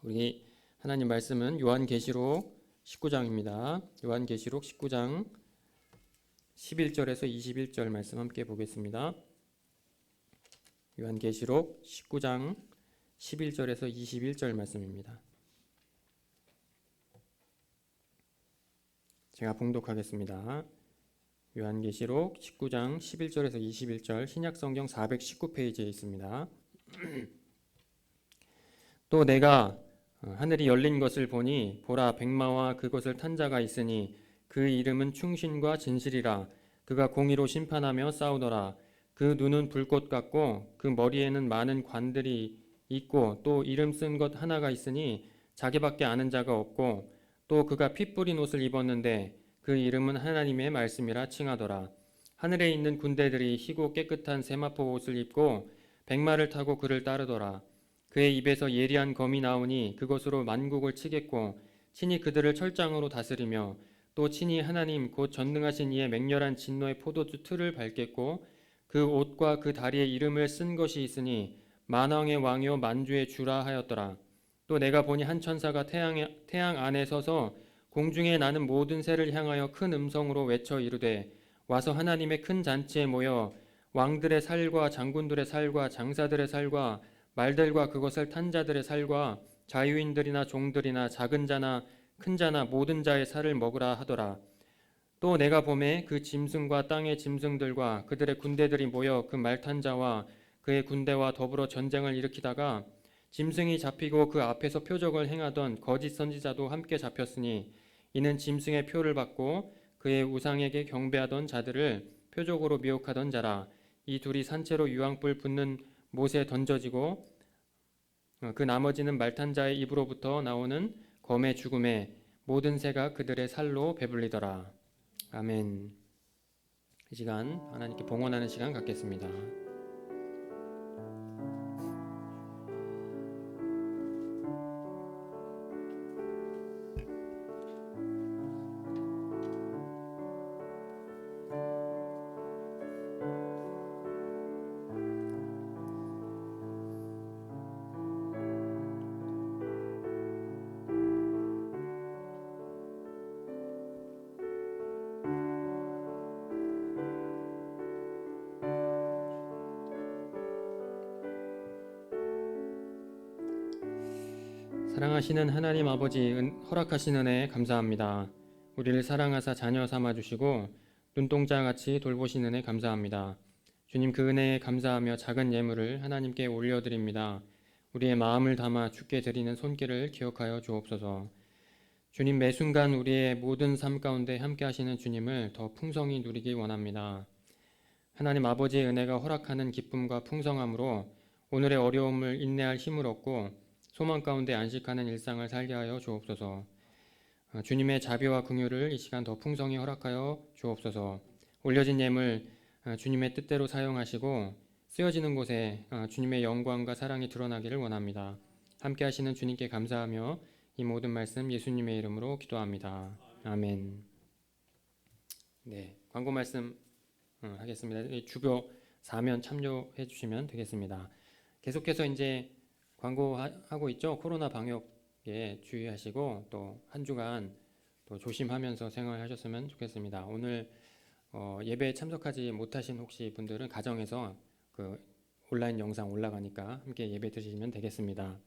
우리 하나님 말씀은 요한계시록 19장입니다. 요한계시록 19장 11절에서 21절 말씀 함께 보겠습니다. 요한계시록 19장 11절에서 21절 말씀입니다. 제가 봉독하겠습니다. 요한계시록 19장 11절에서 21절 신약성경 419페이지에 있습니다. 또 내가 하늘이 열린 것을 보니 보라 백마와 그것을 탄 자가 있으니 그 이름은 충신과 진실이라. 그가 공의로 심판하며 싸우더라. 그 눈은 불꽃 같고 그 머리에는 많은 관들이 있고 또 이름 쓴 것 하나가 있으니 자기밖에 아는 자가 없고 또 그가 피 뿌린 옷을 입었는데 그 이름은 하나님의 말씀이라 칭하더라. 하늘에 있는 군대들이 희고 깨끗한 세마포 옷을 입고 백마를 타고 그를 따르더라. 그의 입에서 예리한 검이 나오니 그것으로 만국을 치겠고 친히 그들을 철장으로 다스리며 또 친히 하나님 곧 전능하신 이의 맹렬한 진노의 포도주 틀을 밟겠고 그 옷과 그 다리에 이름을 쓴 것이 있으니 만왕의 왕이요 만주의 주라 하였더라. 또 내가 보니 한 천사가 태양 안에 서서 공중에 나는 모든 새를 향하여 큰 음성으로 외쳐 이르되 와서 하나님의 큰 잔치에 모여 왕들의 살과 장군들의 살과 장사들의 살과 말들과 그것을 탄 자들의 살과 자유인들이나 종들이나 작은 자나 큰 자나 모든 자의 살을 먹으라 하더라. 또 내가 보매 그 짐승과 땅의 짐승들과 그들의 군대들이 모여 그 말 탄 자와 그의 군대와 더불어 전쟁을 일으키다가 짐승이 잡히고 그 앞에서 표적을 행하던 거짓 선지자도 함께 잡혔으니 이는 짐승의 표를 받고 그의 우상에게 경배하던 자들을 표적으로 미혹하던 자라. 이 둘이 산채로 유황불 붙는 못에 던져지고 그 나머지는 말탄 자의 입으로부터 나오는 검의 죽음에 모든 새가 그들의 살로 배불리더라. 아멘. 이 시간 하나님께 봉헌하는 시간 갖겠습니다. 사랑하시는 하나님 아버지 허락하신 은혜에 감사합니다. 우리를 사랑하사 자녀 삼아주시고 눈동자같이 돌보신 은혜 감사합니다. 주님 그 은혜에 감사하며 작은 예물을 하나님께 올려드립니다. 우리의 마음을 담아 주께 드리는 손길을 기억하여 주옵소서. 주님 매 순간 우리의 모든 삶 가운데 함께 하시는 주님을 더 풍성히 누리기 원합니다. 하나님 아버지의 은혜가 허락하는 기쁨과 풍성함으로 오늘의 어려움을 인내할 힘을 얻고 소망 가운데 안식하는 일상을 살게 하여 주옵소서. 주님의 자비와 긍휼을 이 시간 더 풍성히 허락하여 주옵소서. 올려진 예물 주님의 뜻대로 사용하시고 쓰여지는 곳에 주님의 영광과 사랑이 드러나기를 원합니다. 함께 하시는 주님께 감사하며 이 모든 말씀 예수님의 이름으로 기도합니다. 아멘. 네, 광고 말씀 하겠습니다. 주교 사면 참여해 주시면 되겠습니다. 계속해서 이제 광고하고 있죠. 코로나 방역에 주의하시고 또 한 주간 또 조심하면서 생활하셨으면 좋겠습니다. 오늘 예배에 참석하지 못하신 혹시 분들은 가정에서 그 온라인 영상 올라가니까 함께 예배 드시면 되겠습니다.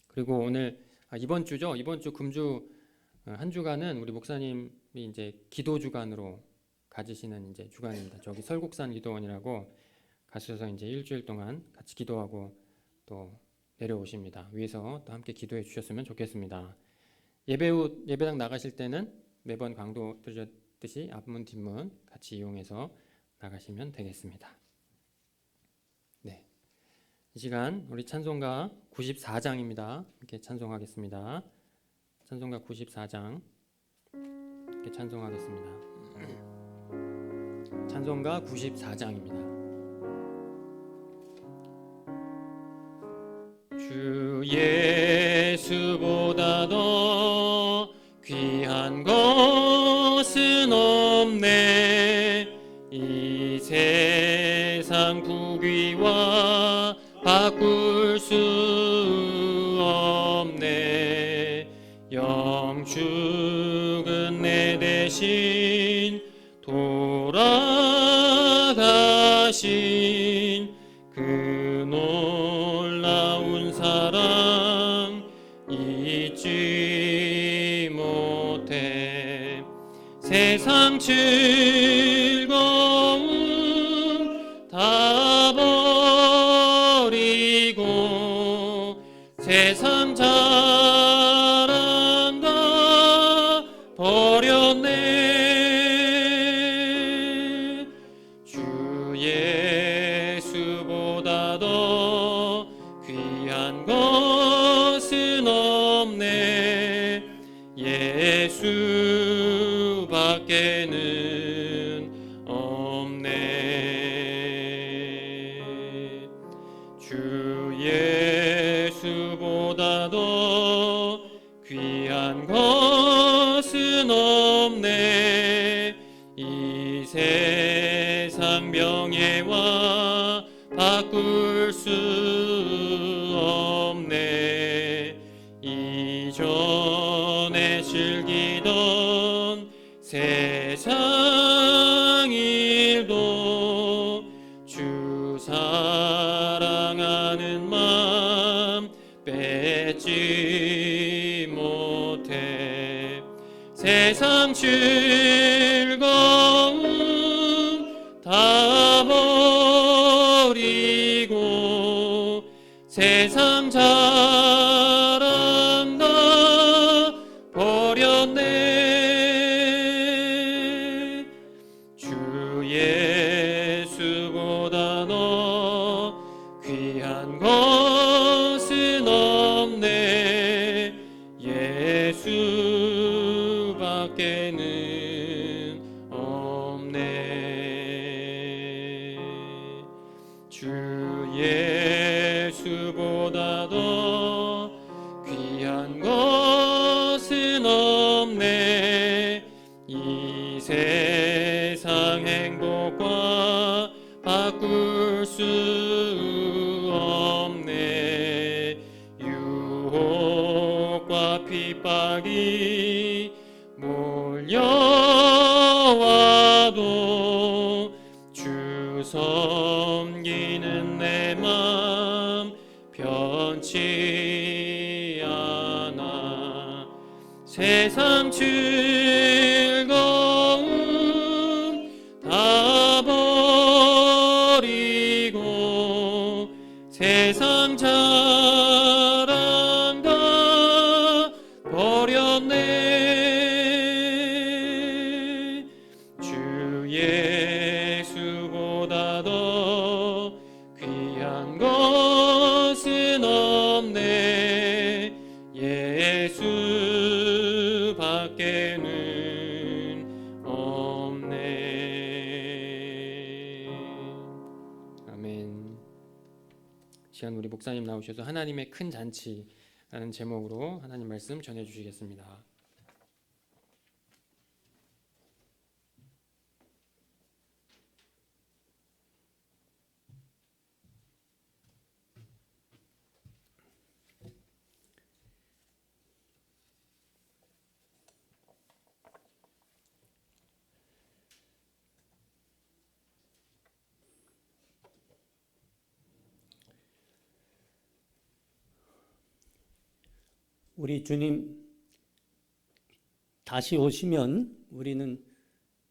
그리고 오늘 이번 주죠. 이번 주 금주 한 주간은 우리 목사님이 이제 기도 주간으로 가지시는 이제 주간입니다. 저기 설국산 기도원이라고 가셔서 이제 일주일 동안 같이 기도하고 또 내려오십니다. 위에서 또 함께 기도해 주셨으면 좋겠습니다. 예배 후 예배당 나가실 때는 매번 강도 드렸듯이 앞문 뒷문 같이 이용해서 나가시면 되겠습니다. 네, 이 시간 우리 찬송가 94장입니다. 함께 찬송하겠습니다. 찬송가 94장 함께 찬송하겠습니다. 찬송가 94장입니다. 주 예수보다 더 귀한 것은 없네. 이 세상 부귀와 바꿀 수 없네. 죽은 내 대신 돌아가신 그 놀라운 사랑 잊지 못해. 세상 즐거움 다 버리고 세상 자랑 다 버렸네. 주 예수보다 더 귀한 것은 없네. 예수밖에는 없네. 주 예수보다 더 귀한 것은 없네. 이 세상 명예와 바꿀 수 없네. 이전에 즐기던 세상 일도 주 사랑하는 맘 뺏지 못해. 세상 즐거움 다 버리고 세상 자랑 다 버렸네. 주 예수보다 더 귀한 것은 없네. 예수밖에는 없네. 주 예수보다 더 귀한 것은 없네. 이 세상 행복과 바꿀 수 없네. 유혹과 핍박이 몰려와도 주 섬기는 내 맘 변치 않아. 세상 즐거움 다 버리고 세상 자랑 다 버렸네. 주 예수보다 더 귀한 것은 없네. 예수밖에는 없네. 아멘. 시간 우리 목사님 나오셔서 하나님의 큰 잔치라는 제목으로 하나님 말씀 전해주시겠습니다. 우리 주님 다시 오시면 우리는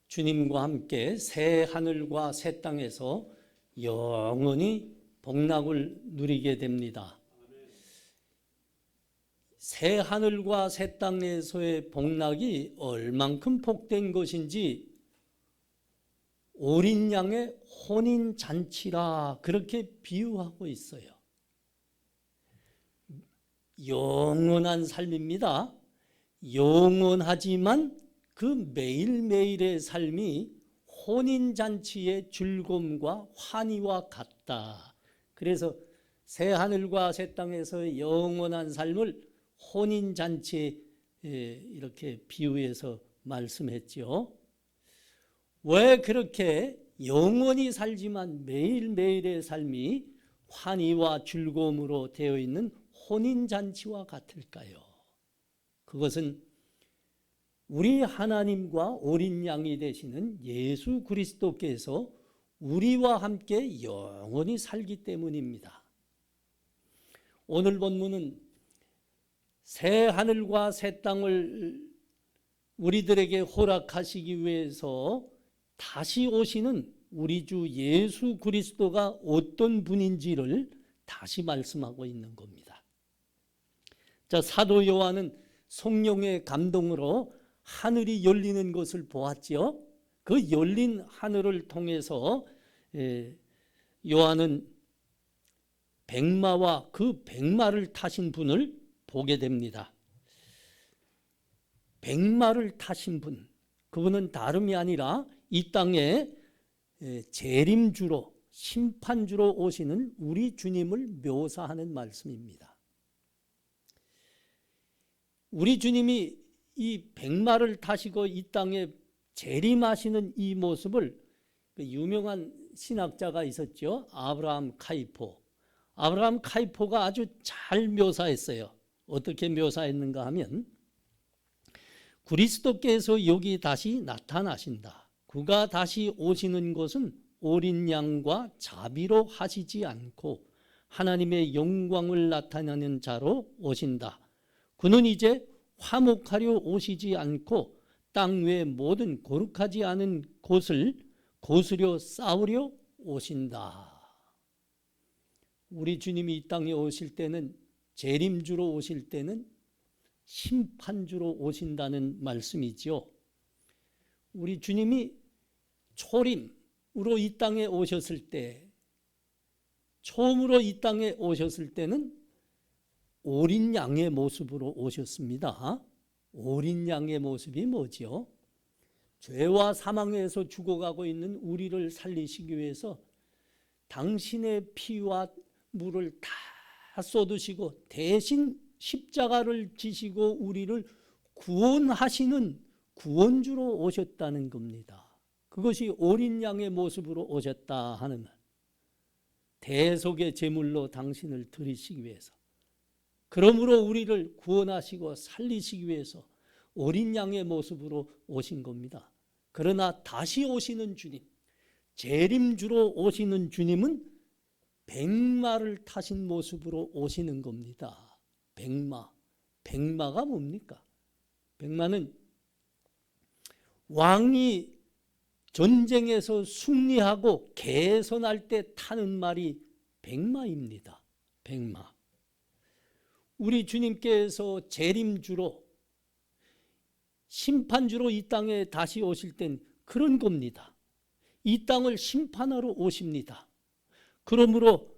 주님과 함께 새 하늘과 새 땅에서 영원히 복락을 누리게 됩니다. 새 하늘과 새 땅에서의 복락이 얼만큼 복된 것인지 어린 양의 혼인 잔치라 그렇게 비유하고 있어요. 영원한 삶입니다. 영원하지만 그 매일매일의 삶이 혼인잔치의 즐거움과 환희와 같다. 그래서 새 하늘과 새 땅에서 영원한 삶을 혼인잔치에 이렇게 비유해서 말씀했죠. 왜 그렇게 영원히 살지만 매일매일의 삶이 환희와 즐거움으로 되어 있는 혼인잔치와 같을까요? 그것은 우리 하나님과 어린 양이 되시는 예수 그리스도께서 우리와 함께 영원히 살기 때문입니다. 오늘 본문은 새 하늘과 새 땅을 우리들에게 허락하시기 위해서 다시 오시는 우리 주 예수 그리스도가 어떤 분인지를 다시 말씀하고 있는 겁니다. 자, 사도 요한은 성령의 감동으로 하늘이 열리는 것을 보았지요. 그 열린 하늘을 통해서 요한은 백마와 그 백마를 타신 분을 보게 됩니다. 백마를 타신 분, 그분은 다름이 아니라 이 땅에 재림주로 심판주로 오시는 우리 주님을 묘사하는 말씀입니다. 우리 주님이 이 백마를 타시고 이 땅에 재림하시는 이 모습을 유명한 신학자가 있었죠. 아브라함 카이포. 아브라함 카이포가 아주 잘 묘사했어요. 어떻게 묘사했는가 하면 그리스도께서 여기 다시 나타나신다. 그가 다시 오시는 것은 어린 양과 자비로 하시지 않고 하나님의 영광을 나타내는 자로 오신다. 그는 이제 화목하려 오시지 않고 땅 외 모든 거룩하지 않은 곳을 거스려 쌓으려 오신다. 우리 주님이 이 땅에 오실 때는 재림주로 오실 때는 심판주로 오신다는 말씀이죠. 우리 주님이 초림으로 이 땅에 오셨을 때, 처음으로 이 땅에 오셨을 때는 어린 양의 모습으로 오셨습니다. 어린 양의 모습이 뭐죠? 죄와 사망에서 죽어가고 있는 우리를 살리시기 위해서 당신의 피와 물을 다 쏟으시고 대신 십자가를 지시고 우리를 구원하시는 구원주로 오셨다는 겁니다. 그것이 어린 양의 모습으로 오셨다 하는 대속의 제물로 당신을 드리시기 위해서, 그러므로 우리를 구원하시고 살리시기 위해서 어린 양의 모습으로 오신 겁니다. 그러나 다시 오시는 주님, 재림주로 오시는 주님은 백마를 타신 모습으로 오시는 겁니다. 백마. 백마가 뭡니까? 백마는 왕이 전쟁에서 승리하고 개선할 때 타는 말이 백마입니다. 백마. 우리 주님께서 재림주로 심판주로 이 땅에 다시 오실 땐 그런 겁니다. 이 땅을 심판하러 오십니다. 그러므로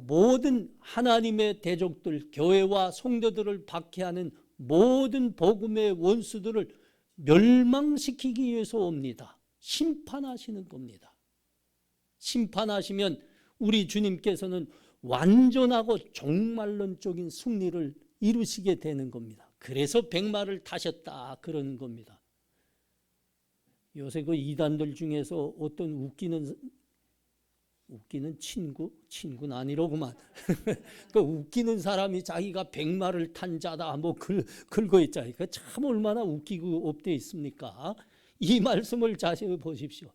모든 하나님의 대적들, 교회와 성도들을 박해하는 모든 복음의 원수들을 멸망시키기 위해서 옵니다. 심판하시는 겁니다. 심판하시면 우리 주님께서는 완전하고 종말론적인 승리를 이루시게 되는 겁니다. 그래서 백마를 타셨다 그러는 겁니다. 요새 그 이단들 중에서 어떤 웃기는 친구는 아니로구만. 그 웃기는 사람이 자기가 백마를 탄 자다 뭐 긁어 있잖아요. 참 얼마나 웃기고 업돼 있습니까? 이 말씀을 자세히 보십시오.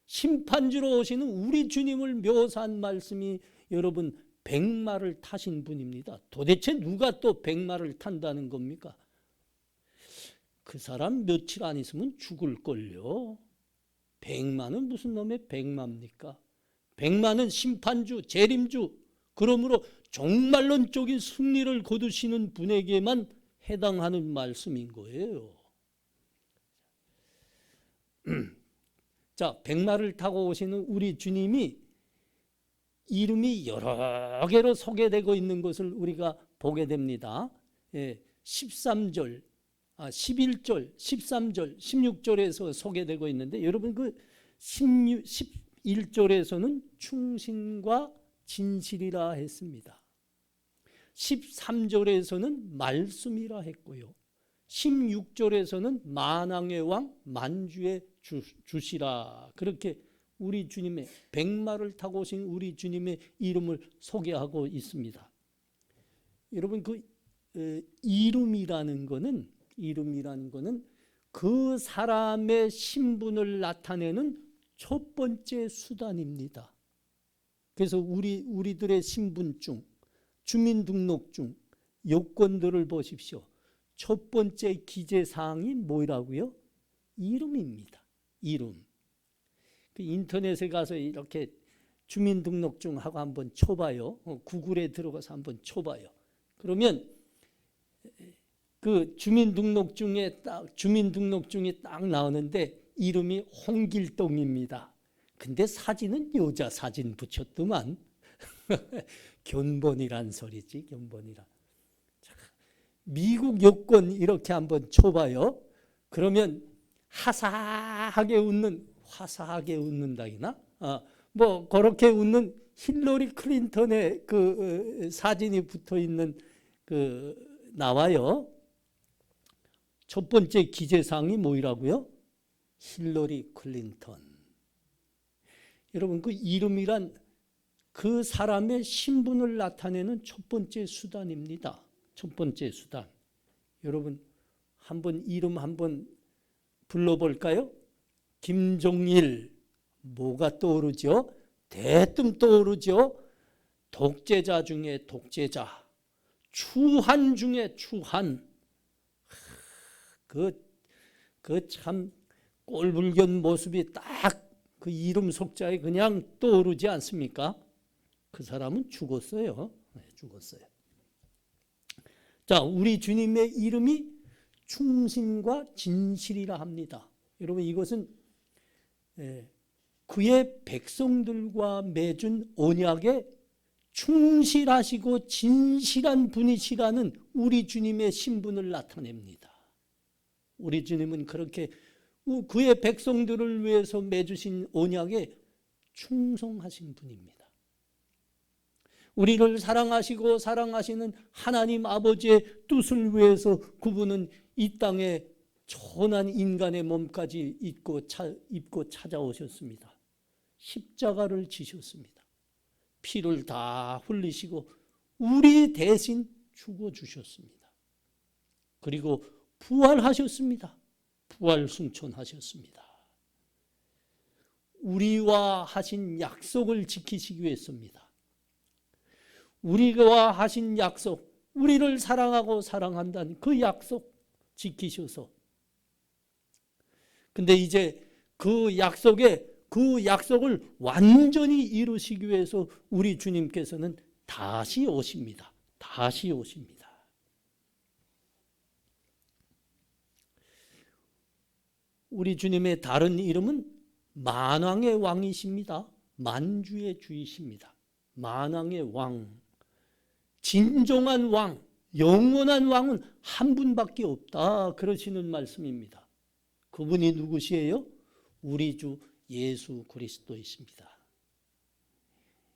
심판주로 오시는 우리 주님을 묘사한 말씀이 여러분 백마를 타신 분입니다. 도대체 누가 또 백마를 탄다는 겁니까? 그 사람 며칠 안 있으면 죽을걸요. 백마는 무슨 놈의 백마입니까? 백마는 심판주, 재림주, 그러므로 종말론적인 승리를 거두시는 분에게만 해당하는 말씀인 거예요. 자, 백마를 타고 오시는 우리 주님이 이름이 여러 개로 소개되고 있는 것을 우리가 보게 됩니다. 13절, 11절, 13절, 16절에서 소개되고 있는데 여러분 그 11절에서는 충신과 진실이라 했습니다. 13절에서는 말씀이라 했고요. 16절에서는 만왕의 왕 만주의 주시라, 그렇게 우리 주님의 백마를 타고 오신 우리 주님의 이름을 소개하고 있습니다. 여러분 그 이름이라는 거는 그 사람의 신분을 나타내는 첫 번째 수단입니다. 그래서 우리들의 신분증, 주민등록증, 요건들을 보십시오. 첫 번째 기재사항이 뭐라고요? 이름입니다. 이름. 그 인터넷에 가서 이렇게 주민등록증하고 한번 쳐봐요. 구글에 들어가서 한번 쳐봐요. 그러면 그 주민등록증이 딱 나오는데 이름이 홍길동입니다. 근데 사진은 여자 사진 붙였더만. 견본이란 소리지, 견본이란. 미국 여권 이렇게 한번 쳐봐요. 그러면 화사하게 웃는다기나? 뭐 그렇게 웃는 힐러리 클린턴의 그 사진이 붙어 있는 나와요. 첫 번째 기재사항이 뭐라고요? 힐러리 클린턴. 여러분, 그 이름이란 그 사람의 신분을 나타내는 첫 번째 수단입니다. 첫 번째 수단. 여러분, 이름 한번 불러볼까요? 김종일. 뭐가 떠오르죠? 대뜸 떠오르죠? 독재자 중에 독재자. 추한 중에 추한. 그 참 꼴불견 모습이 딱 그 이름 속자에 그냥 떠오르지 않습니까? 그 사람은 죽었어요. 죽었어요. 자, 우리 주님의 이름이 충신과 진실이라 합니다. 여러분, 이것은 그의 백성들과 맺은 언약에 충실하시고 진실한 분이시라는 우리 주님의 신분을 나타냅니다. 우리 주님은 그렇게 그의 백성들을 위해서 맺으신 언약에 충성하신 분입니다. 우리를 사랑하시고 사랑하시는 하나님 아버지의 뜻을 위해서 그분은 이 땅에 천한 인간의 몸까지 입고 찾아오셨습니다. 십자가를 지셨습니다. 피를 다 흘리시고 우리 대신 죽어주셨습니다. 그리고 부활하셨습니다. 부활승천하셨습니다. 우리와 하신 약속을 지키시기 위해서입니다. 우리와 하신 약속, 우리를 사랑하고 사랑한다는 그 약속 지키셔서, 근데 이제 그 약속을 완전히 이루시기 위해서 우리 주님께서는 다시 오십니다. 다시 오십니다. 우리 주님의 다른 이름은 만왕의 왕이십니다. 만주의 주이십니다. 만왕의 왕, 진정한 왕, 영원한 왕은 한 분밖에 없다, 그러시는 말씀입니다. 그분이 누구시에요? 우리 주 예수 그리스도이십니다.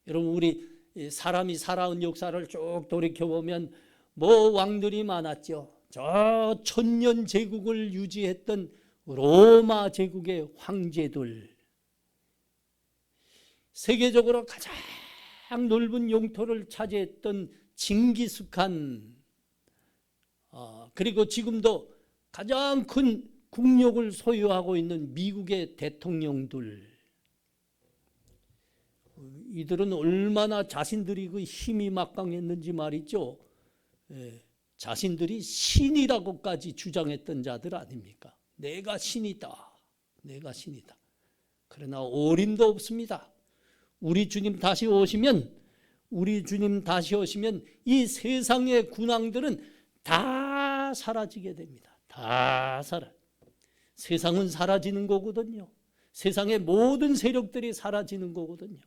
여러분, 우리 사람이 살아온 역사를 쭉 돌이켜보면 뭐 왕들이 많았죠. 저 천년 제국을 유지했던 로마 제국의 황제들, 세계적으로 가장 넓은 영토를 차지했던 징기스칸, 그리고 지금도 가장 큰 국력을 소유하고 있는 미국의 대통령들, 이들은 얼마나 자신들이 그 힘이 막강했는지 말이죠. 자신들이 신이라고까지 주장했던 자들 아닙니까? 내가 신이다. 내가 신이다. 그러나 어림도 없습니다. 우리 주님 다시 오시면 이 세상의 군왕들은 다 사라지게 됩니다. 다 세상은 사라지는 거거든요. 세상의 모든 세력들이 사라지는 거거든요.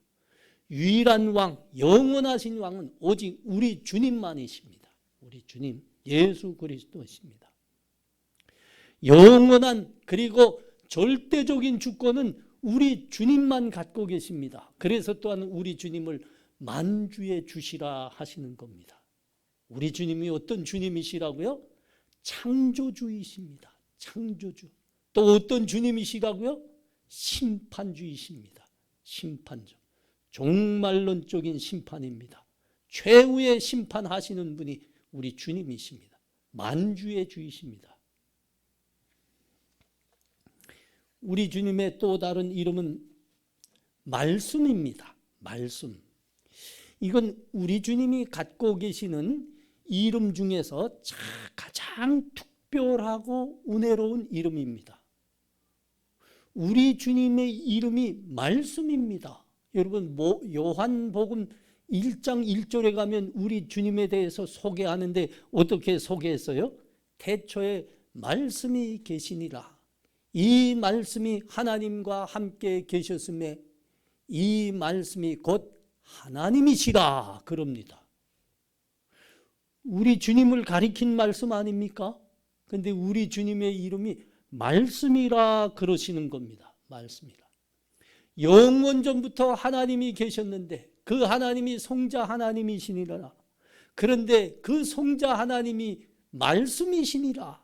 유일한 왕, 영원하신 왕은 오직 우리 주님만이십니다. 우리 주님 예수 그리스도십니다. 영원한 그리고 절대적인 주권은 우리 주님만 갖고 계십니다. 그래서 또한 우리 주님을 만주의 주시라 하시는 겁니다. 우리 주님이 어떤 주님이시라고요? 창조주이십니다. 창조주. 또 어떤 주님이시라고요? 심판주이십니다. 심판주. 종말론적인 심판입니다. 최후의 심판하시는 분이 우리 주님이십니다. 만주의 주이십니다. 우리 주님의 또 다른 이름은 말씀입니다. 말씀. 이건 우리 주님이 갖고 계시는 이름 중에서 가장 특별하고 은혜로운 이름입니다. 우리 주님의 이름이 말씀입니다. 여러분 요한복음 1장 1절에 가면 우리 주님에 대해서 소개하는데 어떻게 소개했어요? 태초에 말씀이 계시니라. 이 말씀이 하나님과 함께 계셨음에 이 말씀이 곧 하나님이시라 그럽니다. 우리 주님을 가리킨 말씀 아닙니까? 그런데 우리 주님의 이름이 말씀이라 그러시는 겁니다. 말씀이라. 영원 전부터 하나님이 계셨는데 그 하나님이 성자 하나님이시니라. 그런데 그 성자 하나님이 말씀이시니라.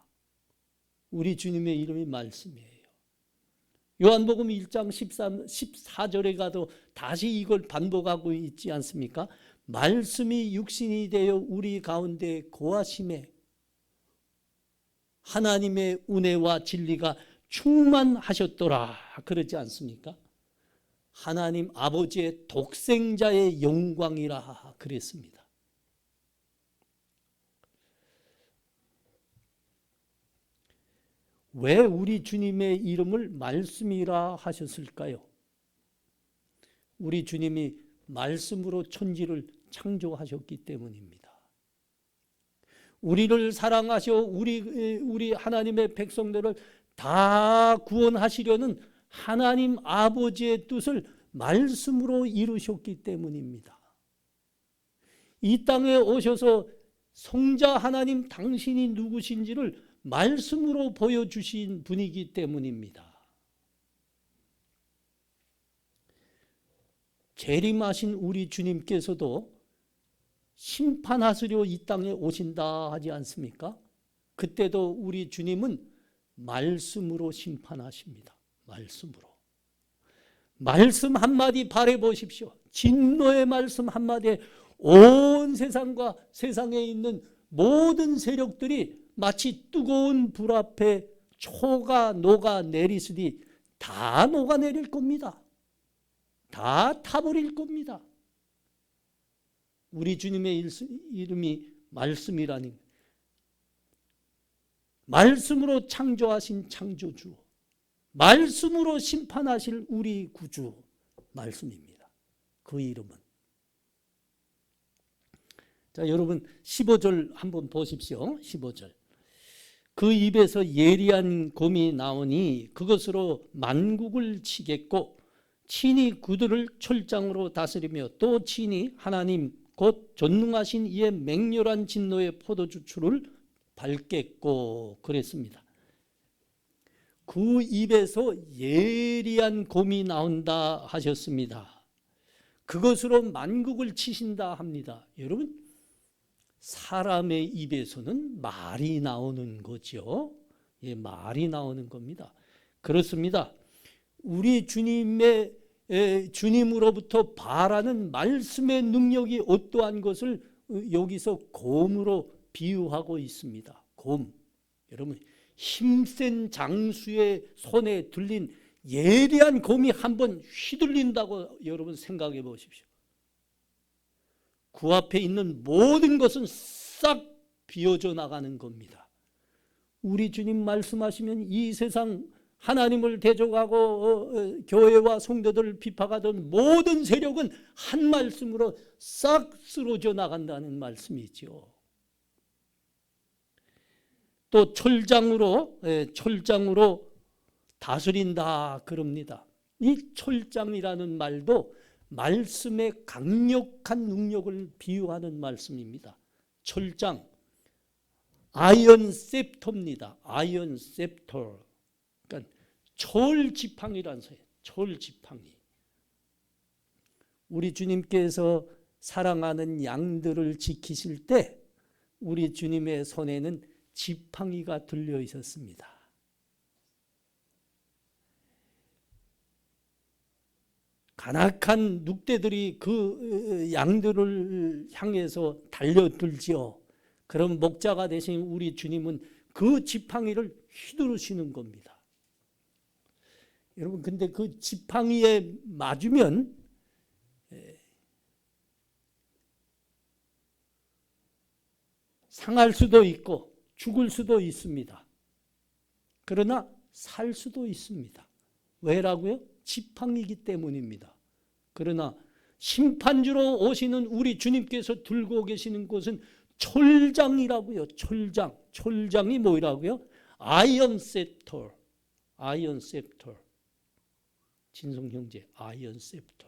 우리 주님의 이름이 말씀이에요. 요한복음 1장 14절에 가도 다시 이걸 반복하고 있지 않습니까? 말씀이 육신이 되어 우리 가운데 거하심에 하나님의 은혜와 진리가 충만하셨더라 그러지 않습니까? 하나님 아버지의 독생자의 영광이라 그랬습니다. 왜 우리 주님의 이름을 말씀이라 하셨을까요? 우리 주님이 말씀으로 천지를 창조하셨기 때문입니다. 우리를 사랑하셔 우리 하나님의 백성들을 다 구원하시려는 하나님 아버지의 뜻을 말씀으로 이루셨기 때문입니다. 이 땅에 오셔서 성자 하나님 당신이 누구신지를 말씀으로 보여주신 분이기 때문입니다. 재림하신 우리 주님께서도 심판하시려 이 땅에 오신다 하지 않습니까? 그때도 우리 주님은 말씀으로 심판하십니다. 말씀으로. 말씀 한마디 바라보십시오. 진노의 말씀 한마디에 온 세상과 세상에 있는 모든 세력들이 마치 뜨거운 불 앞에 초가 녹아내리시니 다 녹아내릴 겁니다. 다 타버릴 겁니다. 우리 주님의 이름이 말씀이라니. 말씀으로 창조하신 창조주, 말씀으로 심판하실 우리 구주, 말씀입니다. 그 이름은. 자, 여러분 15절 한번 보십시오. 15절. 그 입에서 예리한 곰이 나오니 그것으로 만국을 치겠고 친히 그들을 철장으로 다스리며 또 친히 하나님 곧 전능하신 이의 맹렬한 진노의 포도주추를 밟겠고 그랬습니다. 그 입에서 예리한 곰이 나온다 하셨습니다. 그것으로 만국을 치신다 합니다. 여러분, 사람의 입에서는 말이 나오는 거죠. 예, 말이 나오는 겁니다. 그렇습니다. 우리 주님으로부터 바라는 말씀의 능력이 어떠한 것을 여기서 곰으로 비유하고 있습니다. 곰. 여러분, 힘센 장수의 손에 들린 예리한 곰이 한번 휘둘린다고 여러분 생각해 보십시오. 그 앞에 있는 모든 것은 싹 비워져 나가는 겁니다. 우리 주님 말씀하시면 이 세상 하나님을 대적하고 교회와 성도들을 비판하던 모든 세력은 한 말씀으로 싹 쓰러져 나간다는 말씀이죠. 또 철장으로 다스린다 그럽니다. 이 철장이라는 말도 말씀의 강력한 능력을 비유하는 말씀입니다. 철장, 아이언 셉터입니다. 아이언 셉터. 그러니까 철 지팡이라는 소리예요. 철 지팡이. 우리 주님께서 사랑하는 양들을 지키실 때 우리 주님의 손에는 지팡이가 들려 있었습니다. 간악한 늑대들이 그 양들을 향해서 달려들지요. 그럼 목자가 되신 우리 주님은 그 지팡이를 휘두르시는 겁니다. 여러분 근데 그 지팡이에 맞으면 상할 수도 있고 죽을 수도 있습니다. 그러나 살 수도 있습니다. 왜라고요? 지팡이기 때문입니다. 그러나 심판주로 오시는 우리 주님께서 들고 계시는 것은 철장이라고요. 철장. 철장이 뭐라고요? 아이언 셉터. 아이언 셉터. 진성 형제, 아이언 셉터.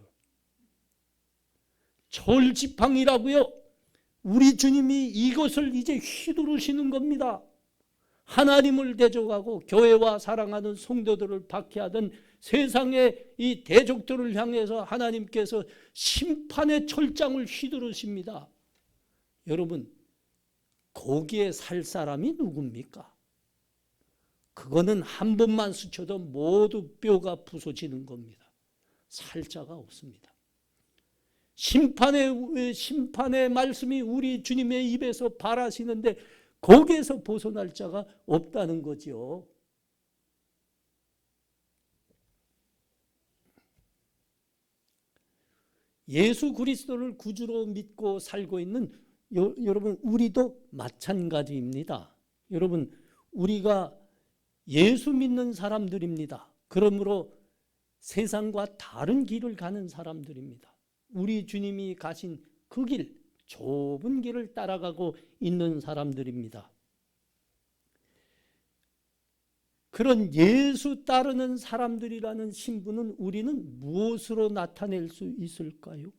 철지팡이라고요. 우리 주님이 이것을 이제 휘두르시는 겁니다. 하나님을 대적하고 교회와 사랑하는 성도들을 박해하던 세상의 이 대적들을 향해서 하나님께서 심판의 철장을 휘두르십니다. 여러분, 거기에 살 사람이 누굽니까? 그거는 한 번만 스쳐도 모두 뼈가 부서지는 겁니다. 살 자가 없습니다. 심판의 말씀이 우리 주님의 입에서 발하시는데 거기에서 벗어날 자가 없다는 거죠. 예수 그리스도를 구주로 믿고 살고 있는 여러분 우리도 마찬가지입니다. 여러분 우리가 예수 믿는 사람들입니다. 그러므로 세상과 다른 길을 가는 사람들입니다. 우리 주님이 가신 그 길, 좁은 길을 따라가고 있는 사람들입니다. 그런 예수 따르는 사람들이라는 신분은 우리는 무엇으로 나타낼 수 있을까요?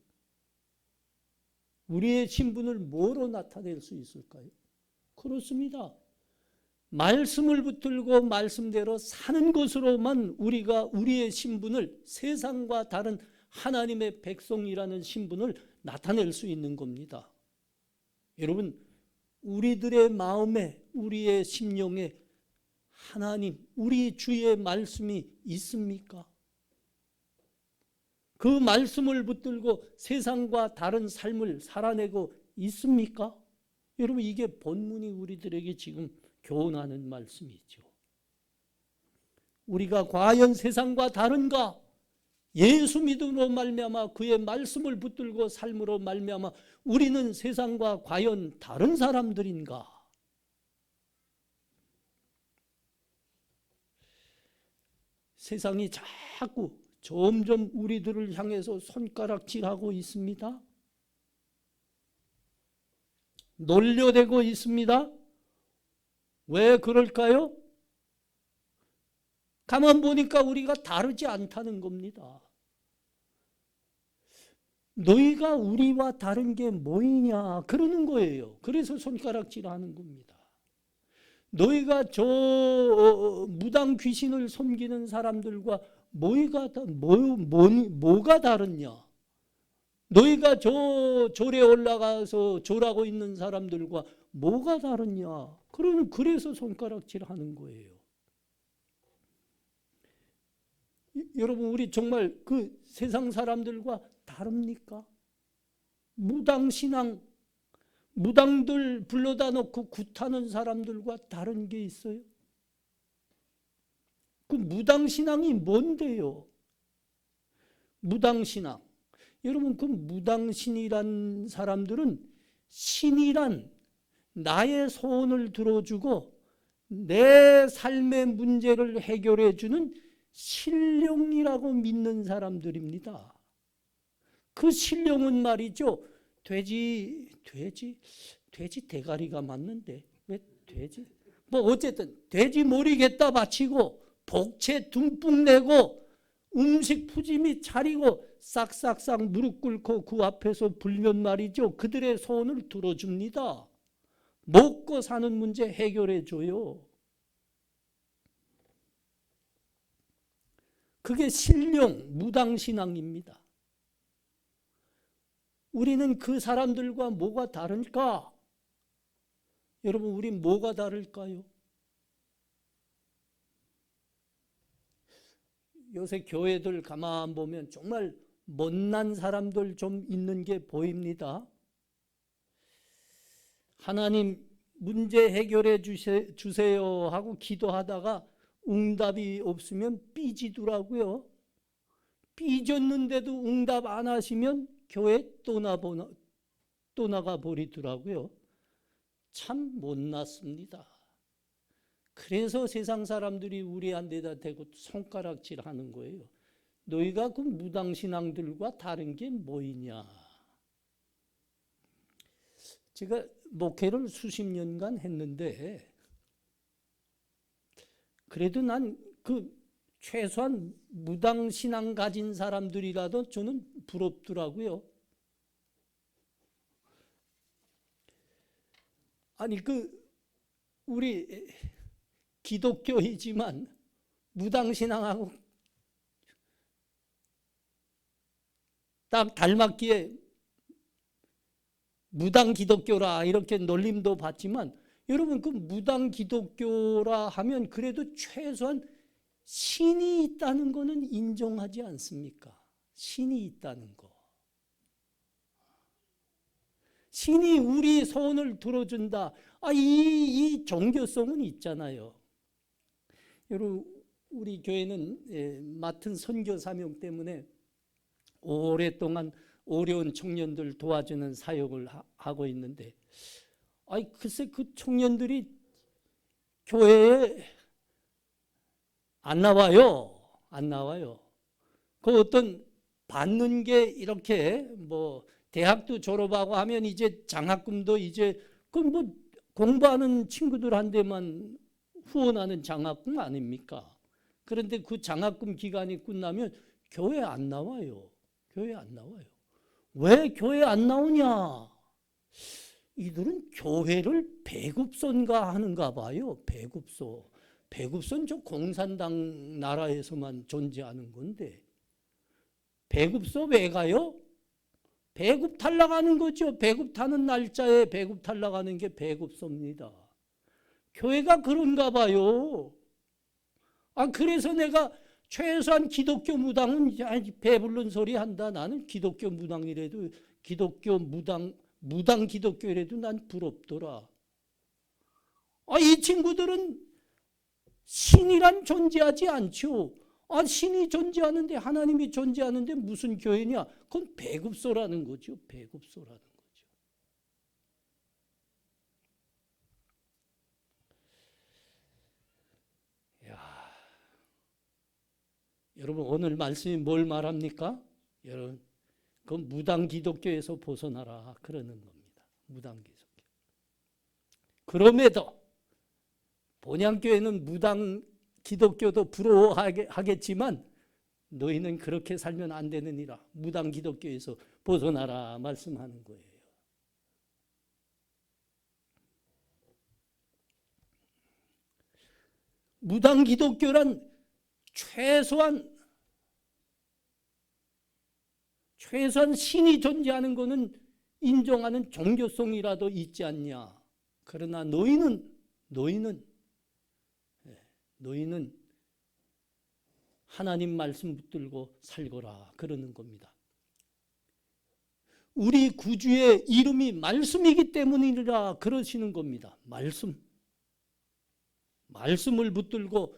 우리의 신분을 뭐로 나타낼 수 있을까요? 그렇습니다. 말씀을 붙들고 말씀대로 사는 것으로만 우리가 우리의 신분을 세상과 다른 하나님의 백성이라는 신분을 나타낼 수 있는 겁니다. 여러분, 우리들의 마음에, 우리의 심령에 하나님, 우리 주의 말씀이 있습니까? 그 말씀을 붙들고 세상과 다른 삶을 살아내고 있습니까? 여러분, 이게 본문이 우리들에게 지금 교훈하는 말씀이죠. 우리가 과연 세상과 다른가? 예수 믿음으로 말미암아 그의 말씀을 붙들고 삶으로 말미암아 우리는 세상과 과연 다른 사람들인가? 세상이 자꾸 점점 우리들을 향해서 손가락질하고 있습니다. 놀려대고 있습니다. 왜 그럴까요? 가만 보니까 우리가 다르지 않다는 겁니다. 너희가 우리와 다른 게 뭐이냐 그러는 거예요. 그래서 손가락질하는 겁니다. 너희가 저 무당 귀신을 섬기는 사람들과 뭐가 다르냐? 너희가 저 절에 올라가서 절하고 있는 사람들과 뭐가 다르냐? 그래서 손가락질하는 거예요. 여러분 우리 정말 그 세상 사람들과 다릅니까? 무당신앙, 무당들 불러다 놓고 굿하는 사람들과 다른 게 있어요? 그 무당신앙이 뭔데요? 무당신앙. 여러분 그 무당신이란 사람들은 신이란 나의 소원을 들어주고 내 삶의 문제를 해결해 주는 신령이라고 믿는 사람들입니다. 그 신령은 말이죠. 돼지 대가리가 맞는데 왜 돼지? 뭐 어쨌든 돼지 머리 갖다 바치고 복채 듬뿍 내고 음식 푸짐히 차리고 싹싹싹 무릎 꿇고 그 앞에서 불면 말이죠. 그들의 소원을 들어줍니다. 먹고 사는 문제 해결해 줘요. 그게 신령 무당신앙입니다. 우리는 그 사람들과 뭐가 다를까? 여러분 우리 뭐가 다를까요? 요새 교회들 가만 보면 정말 못난 사람들 좀 있는 게 보입니다. 하나님 문제 해결해 주세요 하고 기도하다가 응답이 없으면 삐지더라고요. 삐졌는데도 응답 안 하시면 교회 또 나가 버리더라고요. 참 못났습니다. 그래서 세상 사람들이 우리한테다 대고 손가락질 하는 거예요. 너희가 그 무당신앙들과 다른 게 뭐이냐. 제가 목회를 수십 년간 했는데 그래도 난 그 최소한 무당신앙 가진 사람들이라도 저는 부럽더라고요. 아니 우리 기독교이지만 무당신앙하고 딱 닮았기에 무당기독교라 이렇게 놀림도 받지만 여러분 그 무당기독교라 하면 그래도 최소한 신이 있다는 거는 인정하지 않습니까? 신이 있다는 거. 신이 우리 소원을 들어준다. 이 종교성은 있잖아요. 여러분 우리 교회는 맡은 선교 사명 때문에 오랫동안 어려운 청년들 도와주는 사역을 하고 있는데 글쎄 그 청년들이 교회에 안 나와요. 그 어떤 받는 게 이렇게 뭐 대학도 졸업하고 하면 이제 장학금도 이제 그 뭐 공부하는 친구들한테만 후원하는 장학금 아닙니까? 그런데 그 장학금 기간이 끝나면 교회 안 나와요. 왜 교회 안 나오냐? 이들은 교회를 배급소인가 하는가 봐요. 배급소는 저 공산당 나라에서만 존재하는 건데 배급소 왜 가요? 배급 탈락하는 거죠. 배급 타는 날짜에 배급 탈락하는 게 배급소입니다. 교회가 그런가 봐요. 그래서 내가 최소한 기독교 무당은 배부른 소리 한다. 나는 기독교 무당이라도 기독교 무당 기독교라도 난 부럽더라. 이 친구들은 신이란 존재하지 않죠. 신이 존재하는데 하나님이 존재하는데 무슨 교회냐? 그건 배급소라는 거죠. 여러분 오늘 말씀이 뭘 말합니까? 여러분 그 무당 기독교에서 벗어나라 그러는 겁니다. 무당 기독교. 그럼에도 본향교회는 무당 기독교도 부러워하겠지만 너희는 그렇게 살면 안 되느니라. 무당 기독교에서 벗어나라 말씀하는 거예요. 무당 기독교란 최소한 신이 존재하는 것은 인정하는 종교성이라도 있지 않냐. 그러나 너희는 하나님 말씀 붙들고 살거라 그러는 겁니다. 우리 구주의 이름이 말씀이기 때문이라 그러시는 겁니다. 말씀을 붙들고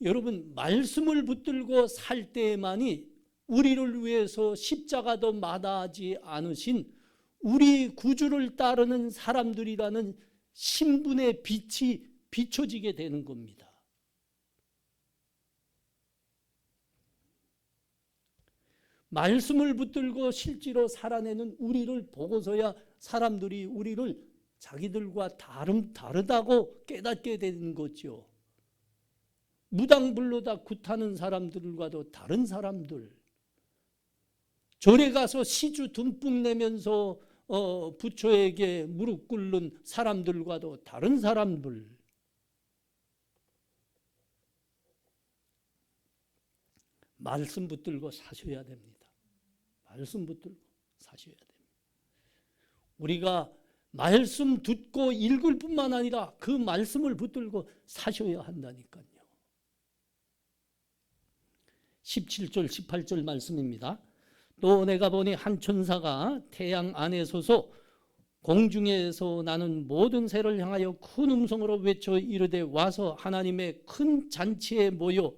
여러분 말씀을 붙들고 살 때만이 우리를 위해서 십자가도 마다하지 않으신 우리 구주를 따르는 사람들이라는 신분의 빛이 비춰지게 되는 겁니다. 말씀을 붙들고 실제로 살아내는 우리를 보고서야 사람들이 우리를 자기들과 다르다고 깨닫게 되는 거죠. 무당불로다 굿하는 사람들과도 다른 사람들, 절에 가서 시주 듬뿍 내면서 부처에게 무릎 꿇는 사람들과도 다른 사람들, 말씀 붙들고 사셔야 됩니다. 우리가 말씀 듣고 읽을 뿐만 아니라 그 말씀을 붙들고 사셔야 한다니까요. 17절 18절 말씀입니다. 또 내가 보니 한 천사가 태양 안에 서서 공중에서 나는 모든 새를 향하여 큰 음성으로 외쳐 이르되 와서 하나님의 큰 잔치에 모여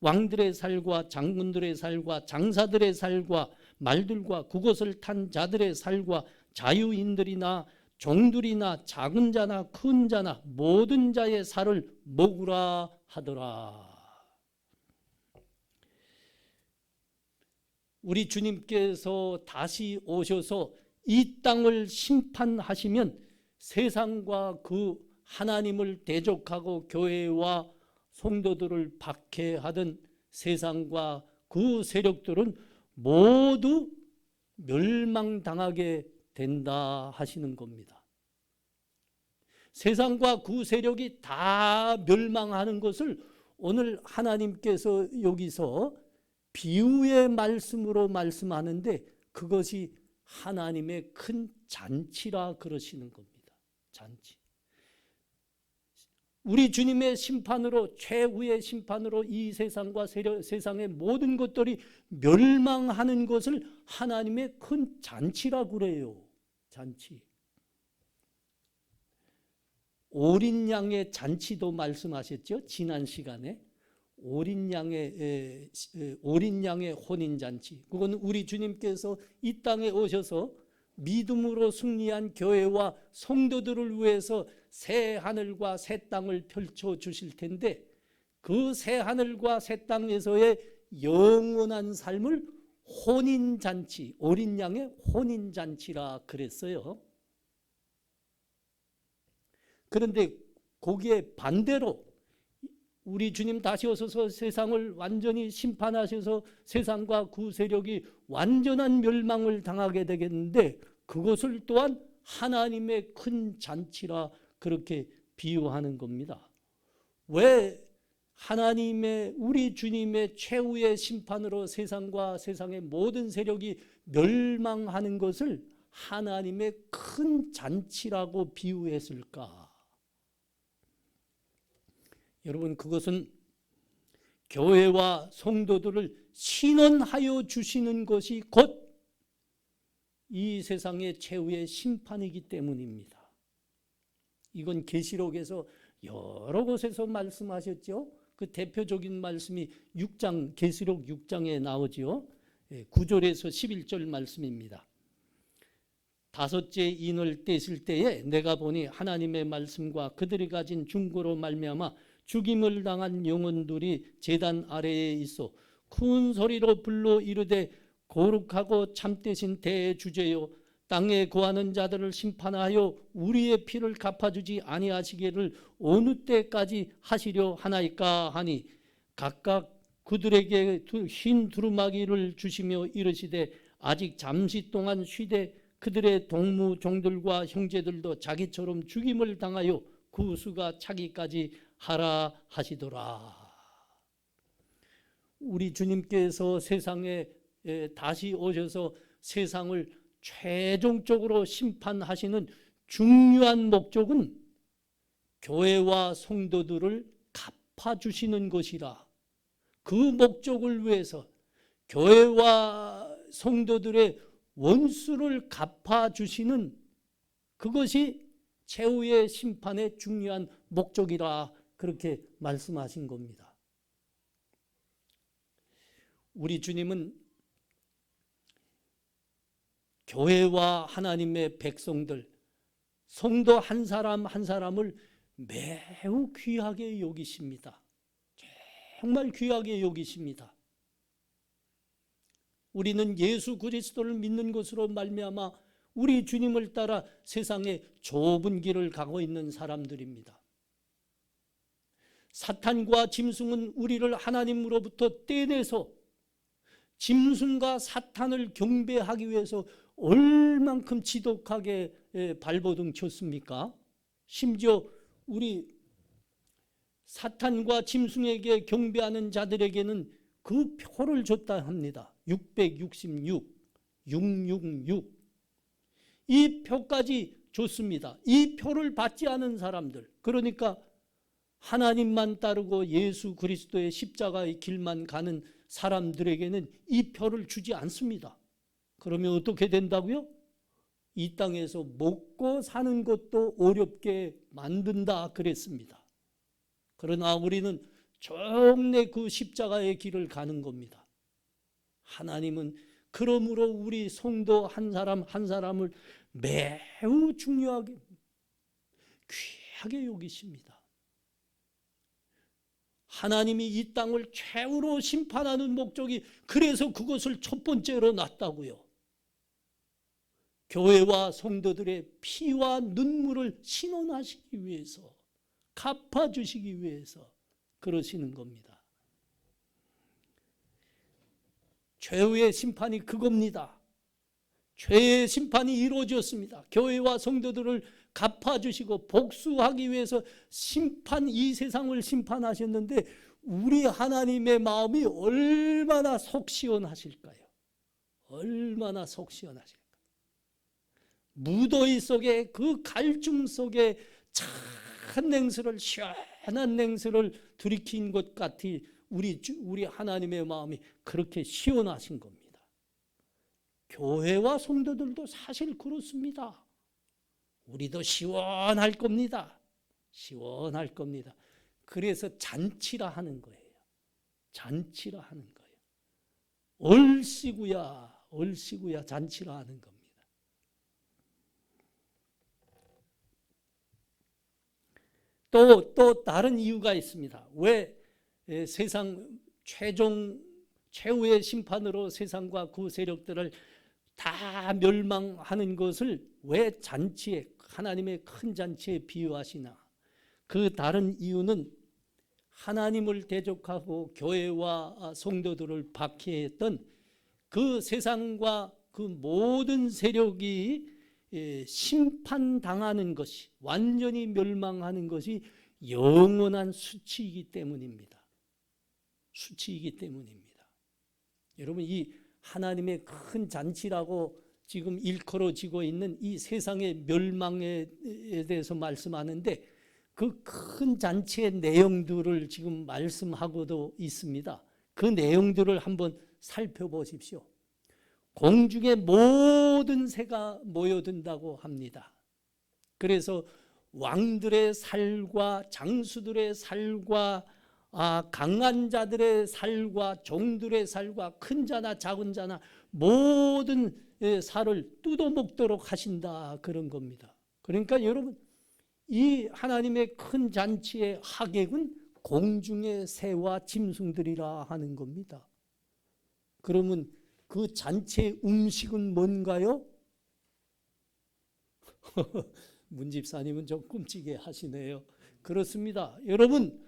왕들의 살과 장군들의 살과 장사들의 살과 말들과 그것을 탄 자들의 살과 자유인들이나 종들이나 작은 자나 큰 자나 모든 자의 살을 먹으라 하더라. 우리 주님께서 다시 오셔서 이 땅을 심판하시면 세상과 그 하나님을 대적하고 교회와 성도들을 박해하던 세상과 그 세력들은 모두 멸망당하게 된다 하시는 겁니다. 세상과 그 세력이 다 멸망하는 것을 오늘 하나님께서 여기서 비유의 말씀으로 말씀하는데 그것이 하나님의 큰 잔치라 그러시는 겁니다. 잔치. 우리 주님의 심판으로, 최후의 심판으로 이 세상과 세상의 모든 것들이 멸망하는 것을 하나님의 큰 잔치라고 그래요. 잔치. 어린 양의 잔치도 말씀하셨죠. 지난 시간에. 어린 양의 혼인잔치. 그건 우리 주님께서 이 땅에 오셔서 믿음으로 승리한 교회와 성도들을 위해서 새 하늘과 새 땅을 펼쳐 주실 텐데 그 새 하늘과 새 땅에서의 영원한 삶을 혼인잔치, 어린 양의 혼인잔치라 그랬어요. 그런데 거기에 반대로 우리 주님 다시 오셔서 세상을 완전히 심판하셔서 세상과 그 세력이 완전한 멸망을 당하게 되겠는데 그것을 또한 하나님의 큰 잔치라 그렇게 비유하는 겁니다. 왜 하나님의 우리 주님의 최후의 심판으로 세상과 세상의 모든 세력이 멸망하는 것을 하나님의 큰 잔치라고 비유했을까? 여러분, 그것은 교회와 성도들을 신원하여 주시는 것이 곧 이 세상의 최후의 심판이기 때문입니다. 이건 계시록에서 여러 곳에서 말씀하셨죠. 그 대표적인 말씀이 6장, 계시록 6장에 나오죠. 9절에서 11절 말씀입니다. 다섯째 인을 떼실 때에 내가 보니 하나님의 말씀과 그들이 가진 중고로 말미암아 죽임을 당한 영혼들이 제단 아래에 있어 큰 소리로 불러 이르되 거룩하고 참되신 대주제요 땅에 거하는 자들을 심판하여 우리의 피를 갚아주지 아니하시기를 어느 때까지 하시려 하나이까 하니 각각 그들에게 흰 두루마기를 주시며 이르시되 아직 잠시 동안 쉬되 그들의 동무 종들과 형제들도 자기처럼 죽임을 당하여 그 수가 차기까지 하라 하시더라. 우리 주님께서 세상에 다시 오셔서 세상을 최종적으로 심판하시는 중요한 목적은 교회와 성도들을 갚아주시는 것이라. 그 목적을 위해서 교회와 성도들의 원수를 갚아주시는 그것이 최후의 심판의 중요한 목적이라 그렇게 말씀하신 겁니다. 우리 주님은 교회와 하나님의 백성들, 성도 한 사람 한 사람을 매우 귀하게 여기십니다. 정말 귀하게 여기십니다. 우리는 예수 그리스도를 믿는 것으로 말미암아 우리 주님을 따라 세상의 좁은 길을 가고 있는 사람들입니다. 사탄과 짐승은 우리를 하나님으로부터 떼내서 짐승과 사탄을 경배하기 위해서 얼만큼 지독하게 발버둥 쳤습니까? 심지어 우리 사탄과 짐승에게 경배하는 자들에게는 그 표를 줬다 합니다. 666, 666. 이 표까지 줬습니다. 이 표를 받지 않은 사람들, 그러니까 하나님만 따르고 예수 그리스도의 십자가의 길만 가는 사람들에게는 이 표를 주지 않습니다. 그러면 어떻게 된다고요? 이 땅에서 먹고 사는 것도 어렵게 만든다 그랬습니다. 그러나 우리는 정말 그 십자가의 길을 가는 겁니다. 하나님은 그러므로 우리 성도 한 사람 한 사람을 매우 중요하게 귀하게 여기십니다. 하나님이 이 땅을 최후로 심판하는 목적이 그래서 그것을 첫 번째로 놨다고요. 교회와 성도들의 피와 눈물을 신원하시기 위해서, 갚아주시기 위해서 그러시는 겁니다. 최후의 심판이 그겁니다. 죄의 심판이 이루어졌습니다. 교회와 성도들을 갚아주시고 복수하기 위해서 이 세상을 심판하셨는데 우리 하나님의 마음이 얼마나 속 시원하실까요? 얼마나 속 시원하실까요? 무더위 속에 그 갈증 속에 찬 냉수를 시원한 냉수를 들이킨 것 같이 우리 하나님의 마음이 그렇게 시원하신 겁니다. 교회와 성도들도 사실 그렇습니다. 우리도 시원할 겁니다. 시원할 겁니다. 그래서 잔치라 하는 거예요. 잔치라 하는 거예요. 얼씨구야 잔치라 하는 겁니다. 또 다른 이유가 있습니다. 왜 세상 최후의 심판으로 세상과 그 세력들을 다 멸망하는 것을 왜 잔치에, 하나님의 큰 잔치에 비유하시나? 그 다른 이유는 하나님을 대적하고 교회와 성도들을 박해했던 그 세상과 그 모든 세력이 심판당하는 것이, 완전히 멸망하는 것이 영원한 수치이기 때문입니다. 수치이기 때문입니다. 여러분, 이 하나님의 큰 잔치라고 지금 일컬어지고 있는 이 세상의 멸망에 대해서 말씀하는데 그 큰 잔치의 내용들을 지금 말씀하고도 있습니다. 그 내용들을 한번 살펴보십시오. 공중의 모든 새가 모여든다고 합니다. 그래서 왕들의 살과 장수들의 살과 강한 자들의 살과 종들의 살과 큰 자나 작은 자나 모든 살을 뜯어먹도록 하신다, 그런 겁니다. 그러니까 여러분, 이 하나님의 큰 잔치의 하객은 공중의 새와 짐승들이라 하는 겁니다. 그러면 그 잔치의 음식은 뭔가요? 문 집사님은 좀 끔찍해 하시네요. 그렇습니다. 여러분,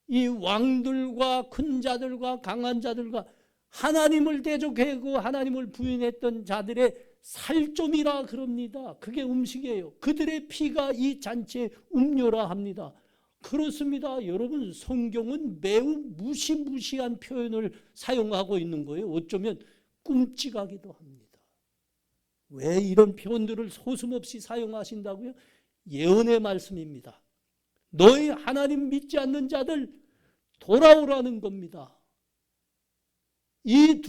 이 왕들과 큰 자들과 강한 자들과 하나님을 대적하고 하나님을 부인했던 자들의 살점이라 그럽니다. 그게 음식이에요. 그들의 피가 이 잔치의 음료라 합니다. 그렇습니다. 여러분, 성경은 매우 무시무시한 표현을 사용하고 있는 거예요. 어쩌면 끔찍하기도 합니다. 왜 이런 표현들을 소슴없이 사용하신다고요? 예언의 말씀입니다. 너희 하나님 믿지 않는 자들 돌아오라는 겁니다. 이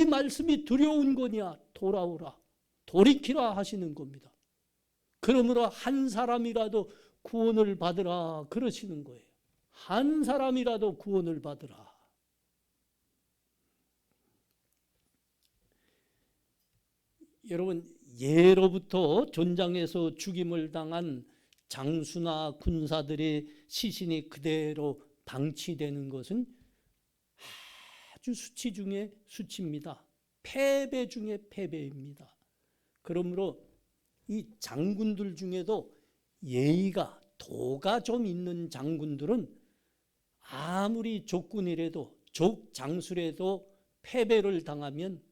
말씀이 두려운 거냐? 돌아오라, 돌이키라 하시는 겁니다. 그러므로 한 사람이라도 구원을 받으라 그러시는 거예요. 한 사람이라도 구원을 받으라. 여러분, 예로부터 전장에서 죽임을 당한 장수나 군사들의 시신이 그대로 방치되는 것은 아주 수치 중에 수치입니다. 패배 중에 패배입니다. 그러므로 이 장군들 중에도 예의가, 도가 좀 있는 장군들은 아무리 적군이라도, 적장수라도 패배를 당하면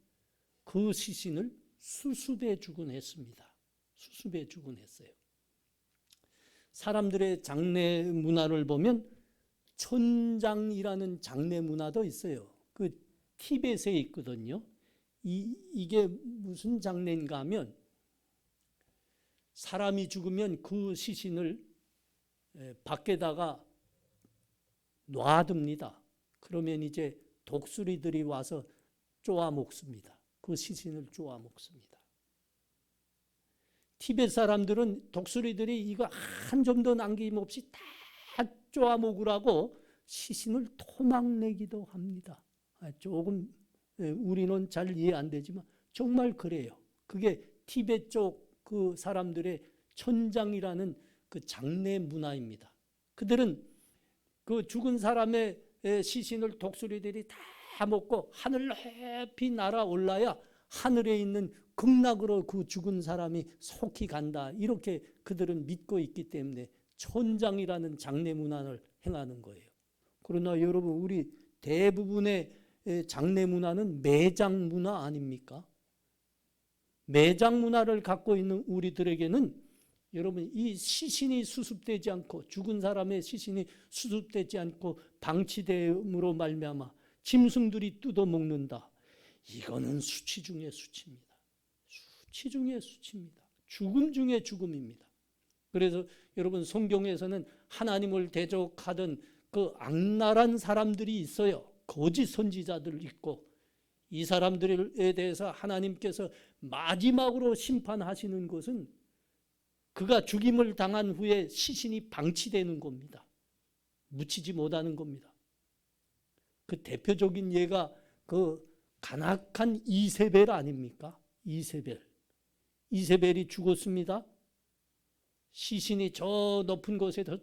그 시신을 수습해 주곤 했습니다. 수습해 주곤 했어요. 사람들의 장례 문화를 보면 천장이라는 장례 문화도 있어요. 그 티벳에 있거든요. 이게 무슨 장례인가 하면 사람이 죽으면 그 시신을 밖에다가 놔둡니다. 그러면 이제 독수리들이 와서 쪼아 먹습니다. 그 시신을 쪼아 먹습니다. 티벳 사람들은 독수리들이 이거 한 점도 남김없이 다 쪼아먹으라고 시신을 토막내기도 합니다. 조금 우리는 잘 이해 안 되지만 정말 그래요. 그게 티벳 쪽 그 사람들의 천장이라는 그 장례 문화입니다. 그들은 그 죽은 사람의 시신을 독수리들이 다 먹고 하늘 높이 날아올라야 하늘에 있는 극락으로 그 죽은 사람이 속히 간다. 이렇게 그들은 믿고 있기 때문에 천장이라는 장례 문화를 행하는 거예요. 그러나 여러분, 우리 대부분의 장례 문화는 매장 문화 아닙니까? 매장 문화를 갖고 있는 우리들에게는 여러분, 이 시신이 수습되지 않고, 죽은 사람의 시신이 수습되지 않고 방치됨으로 말미암아 짐승들이 뜯어먹는다. 이거는 수치 중의 수치입니다. 수치 중의 수치입니다. 죽음 중의 죽음입니다. 그래서 여러분, 성경에서는 하나님을 대적하던 그 악랄한 사람들이 있어요. 거짓 선지자들 있고, 이 사람들에 대해서 하나님께서 마지막으로 심판하시는 것은 그가 죽임을 당한 후에 시신이 방치되는 겁니다. 묻히지 못하는 겁니다. 그 대표적인 예가 그 간악한 이세벨 아닙니까? 이세벨이 죽었습니다. 시신이 저 높은 곳에서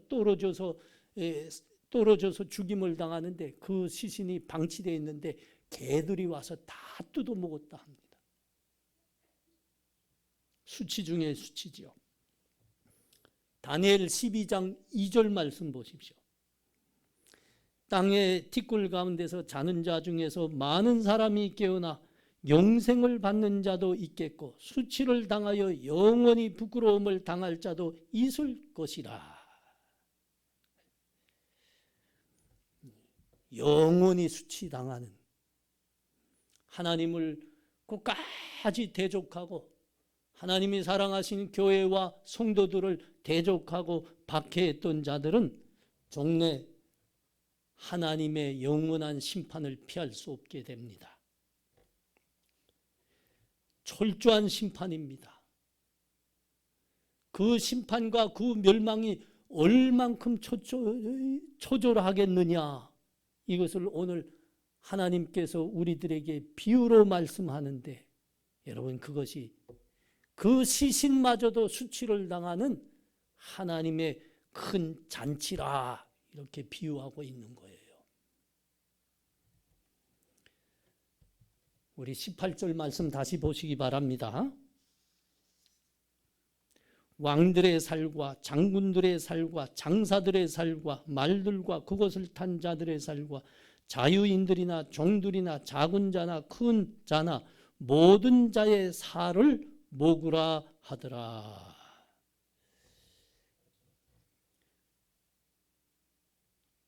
떨어져서 죽임을 당하는데 그 시신이 방치되어 있는데 개들이 와서 다 뜯어먹었다 합니다. 수치 중에 수치지요. 다니엘 12장 2절 말씀 보십시오. 땅의 티끌 가운데서 자는 자 중에서 많은 사람이 깨어나 영생을 받는 자도 있겠고 수치를 당하여 영원히 부끄러움을 당할 자도 있을 것이라. 영원히 수치당하는, 하나님을 끝까지 대적하고 하나님이 사랑하시는 교회와 성도들을 대적하고 박해했던 자들은 종래 하나님의 영원한 심판을 피할 수 없게 됩니다. 철저한 심판입니다. 그 심판과 그 멸망이 얼만큼 초조하겠느냐, 이것을 오늘 하나님께서 우리들에게 비유로 말씀하는데, 여러분, 그것이 그 시신마저도 수치를 당하는 하나님의 큰 잔치라, 이렇게 비유하고 있는 거예요. 우리 18절 말씀 다시 보시기 바랍니다. 왕들의 살과 장군들의 살과 장사들의 살과 말들과 그것을 탄 자들의 살과 자유인들이나 종들이나 작은 자나 큰 자나 모든 자의 살을 먹으라 하더라.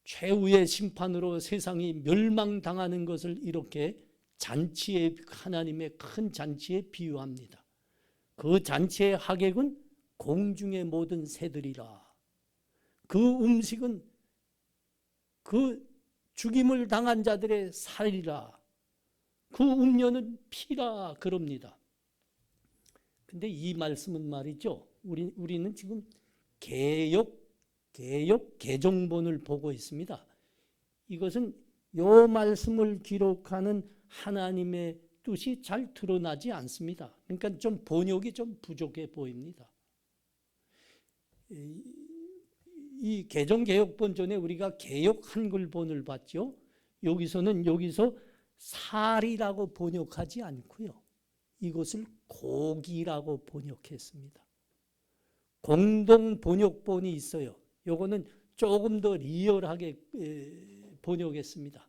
최후의 심판으로 세상이 멸망당하는 것을 이렇게 잔치의, 하나님의 큰 잔치에 비유합니다. 그 잔치의 하객은 공중의 모든 새들이라. 그 음식은 그 죽임을 당한 자들의 살이라. 그 음료는 피라 그럽니다. 근데 이 말씀은 말이죠, 우리는 지금 개역 개정본을 보고 있습니다. 이것은 이 말씀을 기록하는 하나님의 뜻이 잘 드러나지 않습니다. 그러니까 좀 번역이 좀 부족해 보입니다. 이 개정개혁본 전에 우리가 개역 한글본을 봤죠. 여기서 살이라고 번역하지 않고요, 이것을 고기라고 번역했습니다. 공동 번역본이 있어요. 요거는 조금 더 리얼하게 번역했습니다.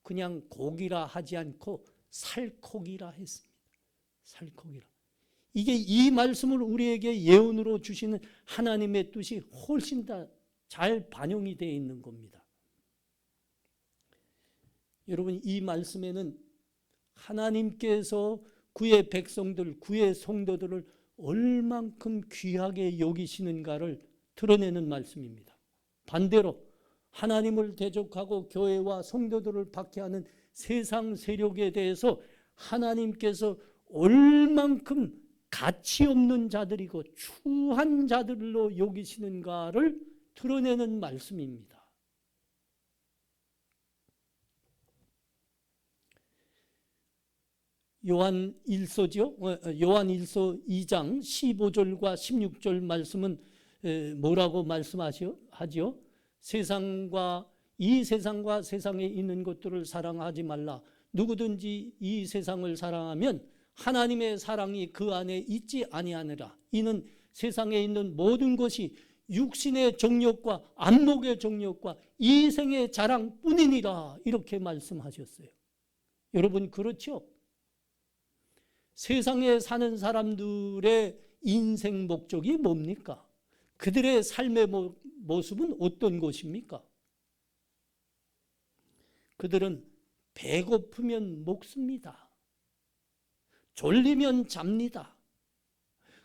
그냥 고기라 하지 않고 살코기라 했습니다. 살코기라. 이게 이 말씀을 우리에게 예언으로 주시는 하나님의 뜻이 훨씬 더 잘 반영이 되어 있는 겁니다. 여러분, 이 말씀에는 하나님께서 그의 백성들, 그의 성도들을 얼만큼 귀하게 여기시는가를 드러내는 말씀입니다. 반대로 하나님을 대적하고 교회와 성도들을 박해하는 세상 세력에 대해서 하나님께서 얼만큼 가치 없는 자들이고 추한 자들로 여기시는가를 드러내는 말씀입니다. 요한 1서죠. 요한 1서 2장 15절과 16절 말씀은 뭐라고 말씀하죠? 이 세상과 세상에 있는 것들을 사랑하지 말라. 누구든지 이 세상을 사랑하면 하나님의 사랑이 그 안에 있지 아니하느라. 이는 세상에 있는 모든 것이 육신의 정욕과 안목의 정욕과 이생의 자랑뿐이니라. 이렇게 말씀하셨어요. 여러분 그렇죠? 세상에 사는 사람들의 인생 목적이 뭡니까? 그들의 삶의 모습은 어떤 것입니까? 그들은 배고프면 먹습니다. 졸리면 잡니다.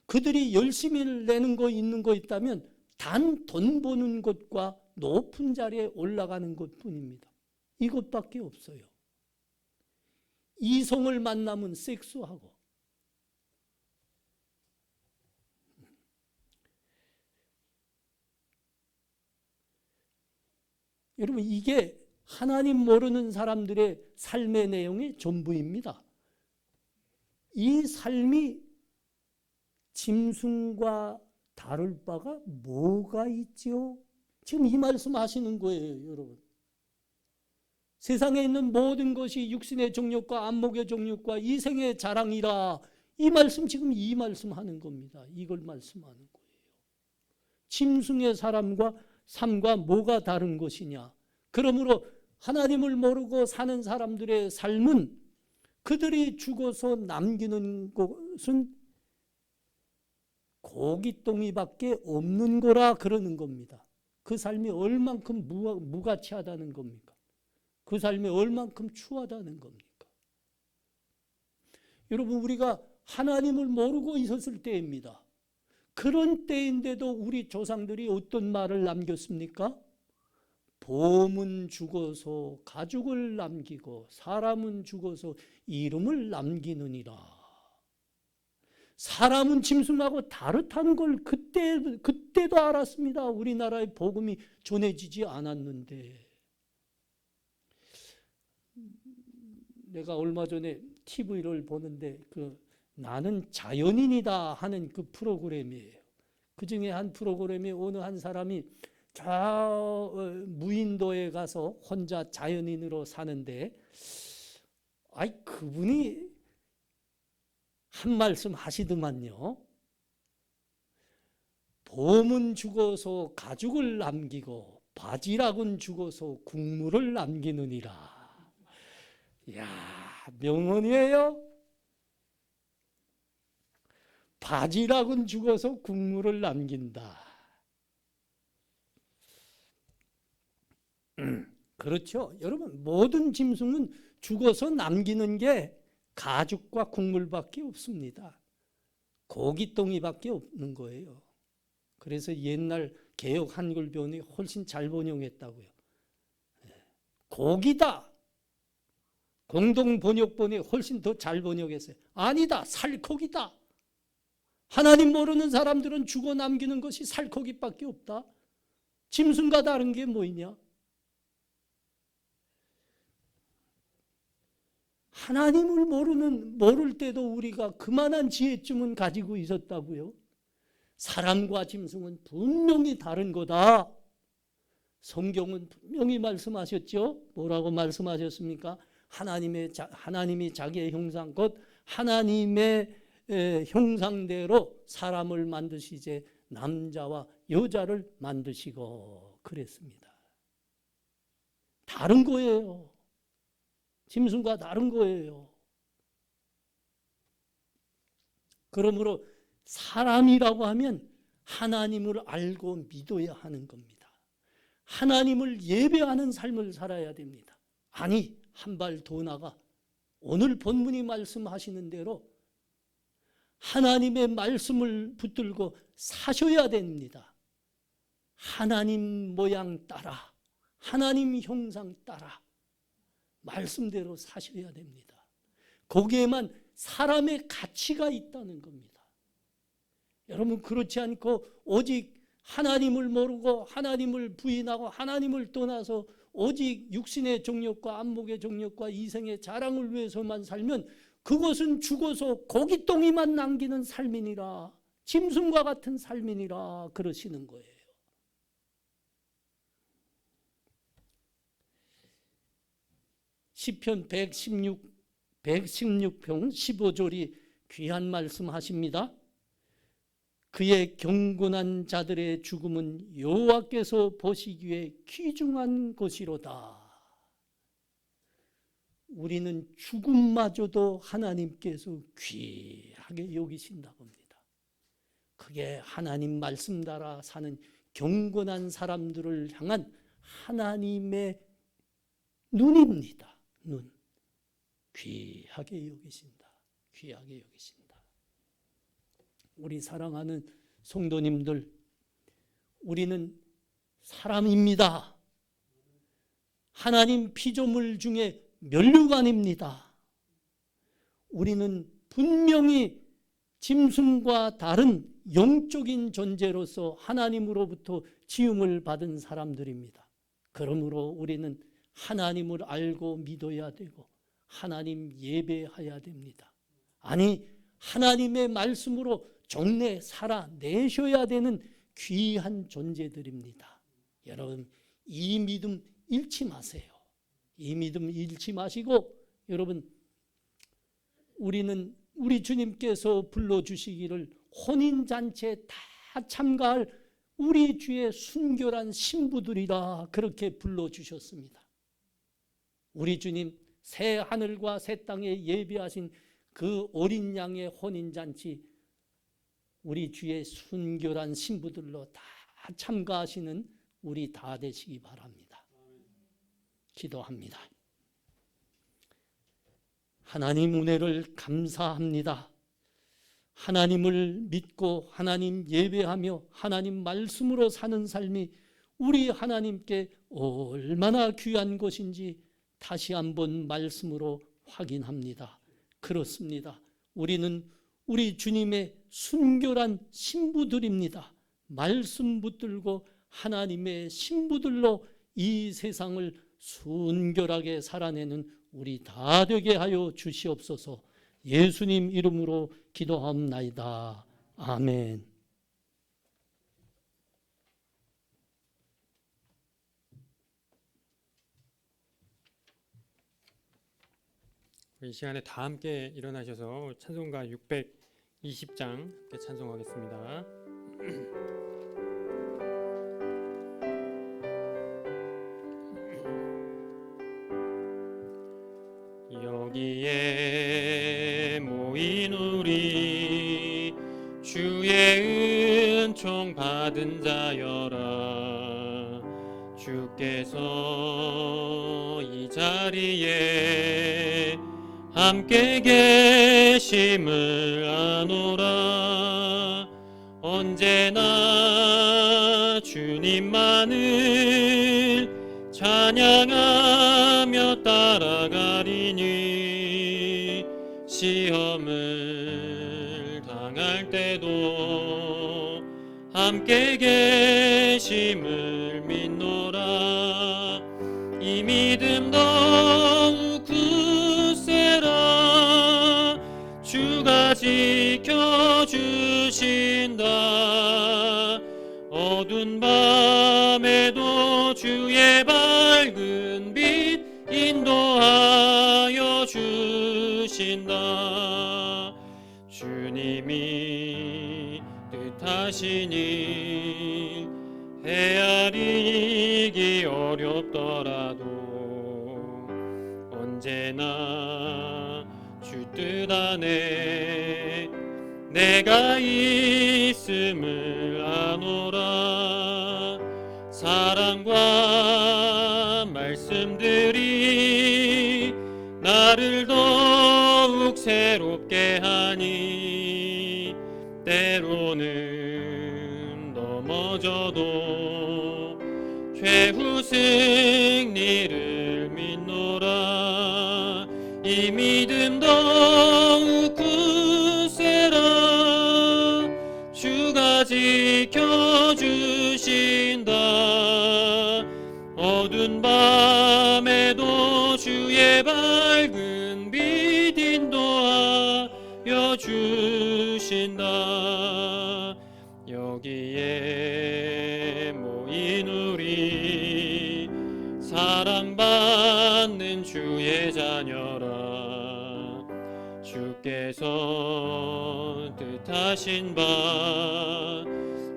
그들이 열심히 내는 거 있는 거 있다면 단 돈 버는 것과 높은 자리에 올라가는 것뿐입니다. 이것밖에 없어요. 이성을 만나면 섹스하고, 여러분 이게 하나님 모르는 사람들의 삶의 내용의 전부입니다. 이 삶이 짐승과 다를 바가 뭐가 있지요? 지금 이 말씀 하시는 거예요, 여러분. 세상에 있는 모든 것이 육신의 정욕과 안목의 정욕과 이생의 자랑이라. 이 말씀 지금 이 말씀 하는 겁니다. 이걸 말씀하는 거예요. 짐승의 삶과 뭐가 다른 것이냐? 그러므로 하나님을 모르고 사는 사람들의 삶은 그들이 죽어서 남기는 것은 고깃덩이밖에 없는 거라 그러는 겁니다. 그 삶이 얼만큼 무가치하다는 겁니까? 그 삶이 얼만큼 추하다는 겁니까? 여러분 우리가 하나님을 모르고 있었을 때입니다. 그런 때인데도 우리 조상들이 어떤 말을 남겼습니까? 봄은 죽어서 가죽을 남기고 사람은 죽어서 이름을 남기느니라. 사람은 짐승하고 다르다는 걸 그때도 알았습니다. 우리나라의 복음이 전해지지 않았는데. 내가 얼마 전에 TV를 보는데 나는 자연인이다 하는 그 프로그램이에요. 그 중에 한 프로그램에 어느 한 사람이 저 무인도에 가서 혼자 자연인으로 사는데, 그분이 한 말씀 하시더만요. 봄은 죽어서 가죽을 남기고 바지락은 죽어서 국물을 남기느니라. 이야, 명언이에요. 바지락은 죽어서 국물을 남긴다. 그렇죠. 여러분 모든 짐승은 죽어서 남기는 게 가죽과 국물밖에 없습니다. 고깃덩이밖에 없는 거예요. 그래서 옛날 개역 한글 변이 훨씬 잘 번역했다고요. 고기다. 공동 번역본이 훨씬 더 잘 번역했어요. 아니다, 살코기다. 하나님 모르는 사람들은 죽어 남기는 것이 살코기밖에 없다. 짐승과 다른 게 뭐이냐? 하나님을 모를 때도 우리가 그만한 지혜쯤은 가지고 있었다고요. 사람과 짐승은 분명히 다른 거다. 성경은 분명히 말씀하셨죠. 뭐라고 말씀하셨습니까? 하나님이 자기의 형상 곧 하나님의 형상대로 사람을 만드시되 남자와 여자를 만드시고 그랬습니다. 다른 거예요. 짐승과 다른 거예요. 그러므로 사람이라고 하면 하나님을 알고 믿어야 하는 겁니다. 하나님을 예배하는 삶을 살아야 됩니다. 아니, 한 발 더 나가 오늘 본문이 말씀하시는 대로 하나님의 말씀을 붙들고 사셔야 됩니다. 하나님 모양 따라, 하나님 형상 따라 말씀대로 사셔야 됩니다. 거기에만 사람의 가치가 있다는 겁니다. 여러분 그렇지 않고 오직 하나님을 모르고 하나님을 부인하고 하나님을 떠나서 오직 육신의 정욕과 안목의 정욕과 이생의 자랑을 위해서만 살면 그것은 죽어서 고깃덩이만 남기는 삶이니라, 짐승과 같은 삶이니라 그러시는 거예요. 시편 116편 15절이 귀한 말씀하십니다. 그의 경건한 자들의 죽음은 여호와께서 보시기에 귀중한 것이로다. 우리는 죽음마저도 하나님께서 귀하게 여기신다고 합니다. 그게 하나님 말씀 따라 사는 경건한 사람들을 향한 하나님의 눈입니다. 눈. 귀하게 여기신다. 귀하게 여기신다. 우리 사랑하는 성도님들, 우리는 사람입니다. 하나님 피조물 중에 면류관입니다. 우리는 분명히 짐승과 다른 영적인 존재로서 하나님으로부터 지음을 받은 사람들입니다. 그러므로 우리는 하나님을 알고 믿어야 되고 하나님 예배해야 됩니다. 아니, 하나님의 말씀으로 종래 살아내셔야 되는 귀한 존재들입니다. 여러분, 이 믿음 잃지 마세요. 이 믿음 잃지 마시고, 여러분, 우리는 우리 주님께서 불러주시기를 혼인잔치에 다 참가할 우리 주의 순결한 신부들이라 그렇게 불러주셨습니다. 우리 주님 새 하늘과 새 땅에 예비하신 그 어린 양의 혼인잔치, 우리 주의 순결한 신부들로 다 참가하시는 우리 다 되시기 바랍니다. 기도합니다. 하나님 은혜를 감사합니다. 하나님을 믿고 하나님 예배하며 하나님 말씀으로 사는 삶이 우리 하나님께 얼마나 귀한 것인지 다시 한번 말씀으로 확인합니다. 그렇습니다. 우리는 우리 주님의 순결한 신부들입니다. 말씀 붙들고 하나님의 신부들로 이 세상을 순결하게 살아내는 우리 다 되게 하여 주시옵소서. 예수님 이름으로 기도하옵나이다. 아멘. 이 시간에 다 함께 일어나셔서 찬송가 620장 함께 찬송하겠습니다. 여기에 모인 우리 주의 은총 받은 자여라. 주께서 이 자리에 함께 계심을 아노라. 언제나 주님만을 찬양하며 따라가리니 시험을 당할 때도 함께 계심을 믿노라. 이 믿음 더욱 굳세라. 주가 지켜주신다. 어두운 밤에도 주의 밝은 빛 인도하여 주신다. 주님이 뜻하신 일 헤아리기 어렵더라도 언제나 주 뜻 안에 내가 있음을 아노라. 사랑과 말씀들이 나를 더욱 새롭게 하니 때로는 넘어져도 최후 승리를 믿노라. 이 믿음 더욱 굳세라. 주 어두운 밤에도 주의 밝은 빛 인도하여 주신다. 여기에 모인 우리 사랑받는 주의 자녀라. 주께서 뜻하신 바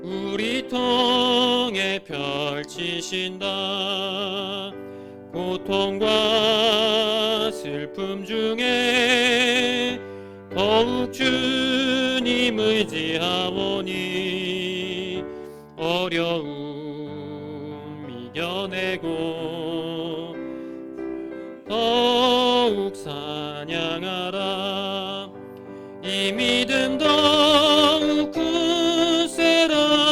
우리 통해 펼치신다. 고통과 슬픔 중에 더욱 주님 의지하오니 어려움 이겨내고 더욱 찬양하라. 이 믿음 더욱 굳세라.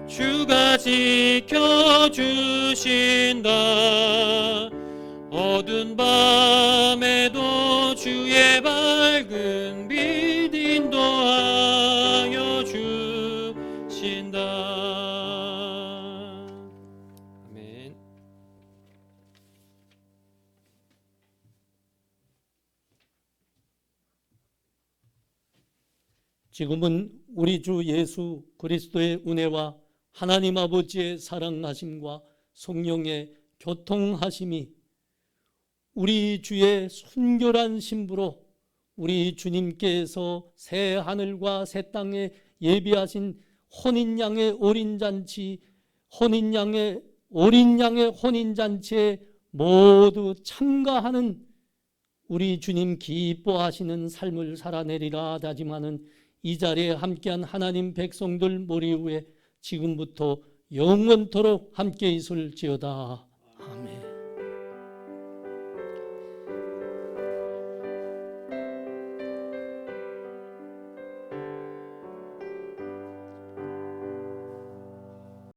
주가 지켜주신다. 어두운 밤에도 주의 밝은 빛 인도하여 주신다. 아멘. 지금은 우리 주 예수 그리스도의 은혜와 하나님 아버지의 사랑하심과 성령의 교통하심이 우리 주의 순결한 신부로 우리 주님께서 새 하늘과 새 땅에 예비하신 혼인양의 어린잔치, 어린 양의 혼인잔치에 모두 참가하는 우리 주님 기뻐하시는 삶을 살아내리라 다짐하는 이 자리에 함께한 하나님 백성들 머리 위에 지금부터 영원토록 함께 있을지어다.